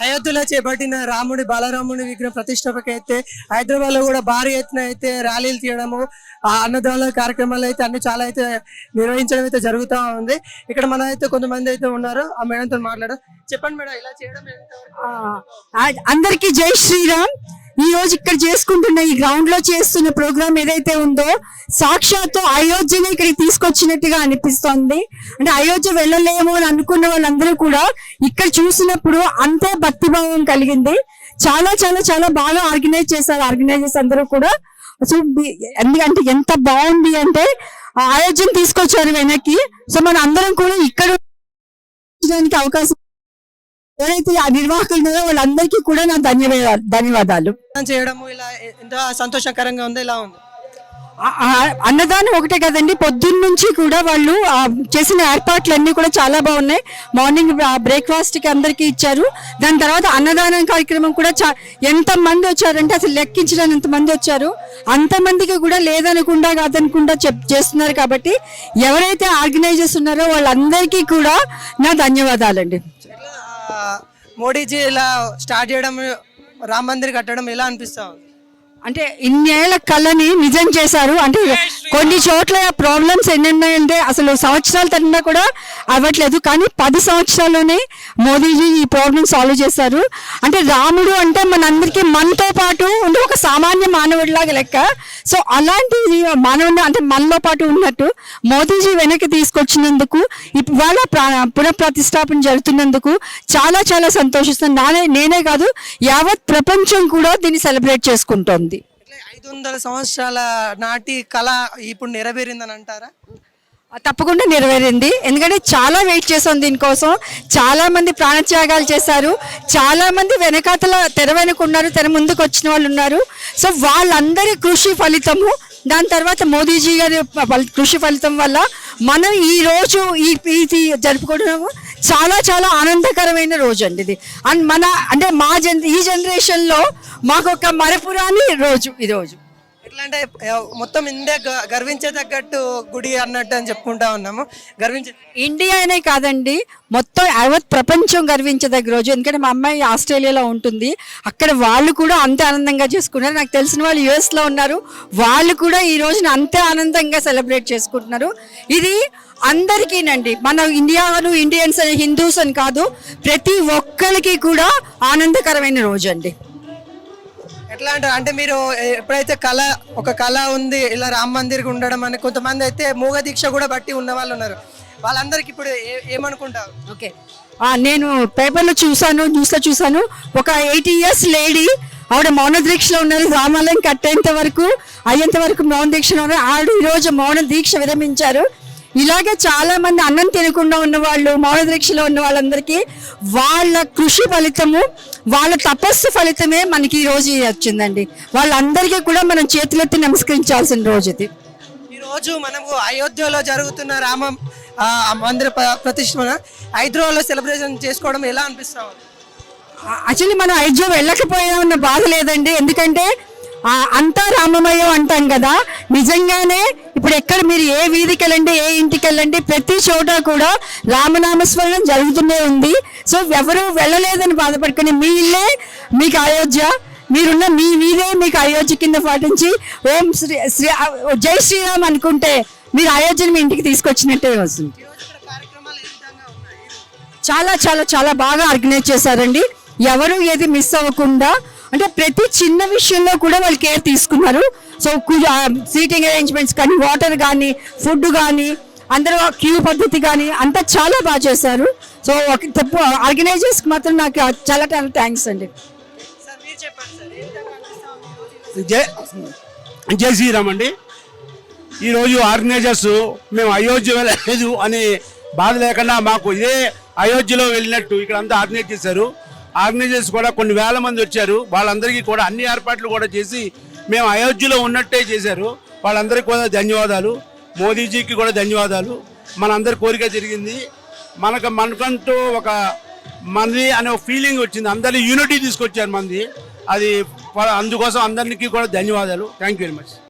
అయోధ్యలో చేపట్టిన రాముడి బాలరాముడి విగ్రహ ప్రతిష్టాపక అయితే హైదరాబాద్ లో కూడా భారీ ఎత్తున అయితే ర్యాలీలు తీయడము, ఆ అన్నదాన కార్యక్రమాలు అయితే అన్ని చాలా అయితే నిర్వహించడం అయితే జరుగుతూ ఉంది. ఇక్కడ మన అయితే కొంతమంది అయితే ఉన్నారు, ఆ మేడంతో మాట్లాడారు. చెప్పండి మేడం, ఇలా చేయడం అందరికీ జై శ్రీరామ్. ఈ రోజు ఇక్కడ చేసుకుంటున్న ఈ గ్రౌండ్ లో చేస్తున్న ప్రోగ్రామ్ ఏదైతే ఉందో సాక్షాత్తు అయోధ్యని ఇక్కడికి తీసుకొచ్చినట్టుగా అనిపిస్తోంది. అంటే అయోధ్య వెళ్ళలేము అని అనుకున్న వాళ్ళందరూ కూడా ఇక్కడ చూసినప్పుడు అంతే భక్తిభావం కలిగింది. చాలా చాలా చాలా బాగా ఆర్గనైజ్ చేశారు ఆర్గనైజర్స్ అందరూ కూడా. సో ఎందుకంటే ఎంత బాగుంది అంటే అయోధ్యని తీసుకొచ్చారు వెనక్కి. సో మన అందరం కూడా ఇక్కడ అవకాశం ఎవరైతే ఆ నిర్వాహకులు ఉన్నారో వాళ్ళందరికీ కూడా నా ధన్యవాదాలు. చేయడము ఇలా ఎంత సంతోషకరంగా ఉంది, ఇలా ఉంది. అన్నదానం ఒకటే కదండి, పొద్దున్న నుంచి కూడా వాళ్ళు చేసిన ఏర్పాట్లన్నీ కూడా చాలా బాగున్నాయి. మార్నింగ్ బ్రేక్ఫాస్ట్ కి అందరికీ ఇచ్చారు. దాని తర్వాత అన్నదానం కార్యక్రమం కూడా ఎంత మంది వచ్చారంటే అసలు లెక్కించడానికి ఎంత మంది వచ్చారు. అంతమందికి కూడా లేదనకుండా కాదనకుండా చేస్తున్నారు. కాబట్టి ఎవరైతే ఆర్గనైజర్స్ ఉన్నారో వాళ్ళందరికీ కూడా నా ధన్యవాదాలండి. మోడీజీ ఇలా స్టార్ట్ చేయడం, రామ్ మందిర్ కట్టడం ఎలా అనిపిస్తా ఉంది? అంటే ఇన్నేళ్ల కళని నిజం చేశారు. అంటే కొన్ని చోట్ల ప్రాబ్లమ్స్ ఎన్నున్నాయంటే అసలు సంవత్సరాల తరిగినా కూడా అవ్వట్లేదు. కానీ 10 సంవత్సరాల్లోనే మోదీజీ ఈ ప్రాబ్లమ్ సాల్వ్ చేశారు. అంటే రాముడు అంటే మనందరికీ మనతో పాటు ఉండే ఒక సామాన్య మానవుడిలాగా లెక్క. సో అలాంటి మానవుడు అంటే మనలో పాటు ఉన్నట్టు మోదీజీ వెనక్కి తీసుకొచ్చినందుకు, ఇవాళ పునఃప్రతిష్టాపన జరుగుతున్నందుకు చాలా చాలా సంతోషిస్తున్నాను. నేనే కాదు, యావత్ ప్రపంచం కూడా దీన్ని సెలబ్రేట్ చేసుకుంటోంది. 500 సంవత్సరాల నాటి కళ ఇప్పుడు నెరవేరిందని అంటారా? తప్పకుండా నెరవేరింది. ఎందుకంటే చాలా వెయిట్ చేసాం దీనికోసం. చాలా మంది ప్రాణత్యాగాలు చేశారు. చాలా మంది వెనకాతల తెర వెనుకున్నారు, తెర ముందుకు వచ్చిన వాళ్ళు ఉన్నారు. సో వాళ్ళందరి కృషి ఫలితము, దాని తర్వాత మోదీజీ గారి కృషి ఫలితం వల్ల మనం ఈ రోజు ఈ జరుపుకోవడం చాలా చాలా ఆనందకరమైన రోజు అండి ఇది. అండ్ అంటే ఈ జనరేషన్ లో మాకు ఒక మరపురాని రోజు ఈ రోజు. ఎట్లా అంటే మొత్తం ఇండియా గర్వించదగ్గట్టు గుడి అన్నట్టు అని చెప్పుకుంటా ఉన్నాము. ఇండియా అనే కాదండి, మొత్తం యావత్ ప్రపంచం గర్వించదగ్గ రోజు. ఎందుకంటే మా అమ్మాయి ఆస్ట్రేలియాలో ఉంటుంది, అక్కడ వాళ్ళు కూడా అంతే ఆనందంగా చేసుకున్నారు. నాకు తెలిసిన వాళ్ళు US లో ఉన్నారు, వాళ్ళు కూడా ఈ రోజున అంతే ఆనందంగా సెలబ్రేట్ చేసుకుంటున్నారు. ఇది అందరికీనండి, మన ఇండియన్స్ అని హిందూస్ అని కాదు, ప్రతి ఒక్కరికి కూడా ఆనందకరమైన రోజు అండి. ఎట్లా అంటే మీరు ఎప్పుడైతే ఒక కళ ఉంది ఇలా రామ్ మందిర్ ఉండడం అని, కొంతమంది అయితే మూగ దీక్ష కూడా బట్టి ఉన్న వాళ్ళు ఉన్నారు. వాళ్ళందరికి ఇప్పుడు ఏమనుకుంటారు? ఓకే, నేను పేపర్లో న్యూస్లో చూసాను. ఒక 80 years లేడీ, ఆవిడ మౌన దీక్షలో ఉన్నారు. రామాలయం అయ్యేంత వరకు మౌన దీక్షలో ఉన్నారు. ఆవిడ ఈరోజు మౌన దీక్ష విరమించారు. ఇలాగే చాలా మంది అన్నం తినకుండా ఉన్న వాళ్ళు, మౌన దీక్షలో ఉన్న వాళ్ళందరికీ వాళ్ళ కృషి ఫలితము, వాళ్ళ తపస్సు ఫలితమే మనకి ఈ రోజు వచ్చిందండి. వాళ్ళందరికీ కూడా మనం చేతులెత్తి నమస్కరించాల్సిన రోజు ఇది. ఈ రోజు మనము అయోధ్యలో జరుగుతున్న రామ మందిర ప్రతిష్ఠ హైదరాబాద్లో సెలబ్రేషన్ చేసుకోవడం ఎలా అనిపిస్తాం? యాక్చువల్లీ మనం అయోధ్య వెళ్ళకపోయినా బాధ లేదండి. ఎందుకంటే అంతా రామమయం అంటాం కదా, నిజంగానే ఇప్పుడు ఎక్కడ మీరు ఏ వీధికి వెళ్ళండి, ఏ ఇంటికి వెళ్ళండి, ప్రతి చోట కూడా రామనామస్మరణం జరుగుతూనే ఉంది. సో ఎవరు వెళ్ళలేదని బాధపడుకుని మీ ఇల్లే మీకు అయోధ్య, మీరున్న మీ వీధే మీకు అయోధ్య కింద పాటించి ఓం జై శ్రీరామ్ అనుకుంటే మీరు అయోధ్యని మీ ఇంటికి తీసుకొచ్చినట్టే వస్తుంది. చాలా చాలా చాలా బాగా ఆర్గనైజ్ చేశారండి. ఎవరు ఏది మిస్ అవ్వకుండా, అంటే ప్రతి చిన్న విషయంలో కూడా వాళ్ళు కేర్ తీసుకున్నారు. సో సీటింగ్ అరేంజ్మెంట్స్ కానీ, వాటర్ కానీ, ఫుడ్ కానీ, అందరూ క్యూ పద్ధతి కానీ అంతా చాలా బాగా చేశారు. సో ఆర్గనైజర్స్కి మాత్రం నాకు చాలా చాలా థ్యాంక్స్ అండి. జై శ్రీరామ్ అండి. ఈరోజు ఆర్గనైజర్స్ మేము అయోధ్య వెళ్ళలేదు అనే బాధ లేకుండా మాకు ఇదే అయోధ్యలో వెళ్ళినట్టు ఇక్కడ అంతా ఆర్గనైజ్ చేశారు. ఆర్గనైజర్స్ కూడా కొన్ని వేల మంది వచ్చారు. వాళ్ళందరికీ కూడా అన్ని ఏర్పాట్లు కూడా చేసి మేము అయోధ్యలో ఉన్నట్టే చేశారు. వాళ్ళందరికీ కూడా ధన్యవాదాలు. మోదీజీకి కూడా ధన్యవాదాలు. మనందరి కోరిక జరిగింది. మనకంటూ ఒక మంది అనే ఫీలింగ్ వచ్చింది. అందరినీ యూనిటీ తీసుకొచ్చారు మంది. అది అందుకోసం అందరికీ కూడా ధన్యవాదాలు. Thank you very much.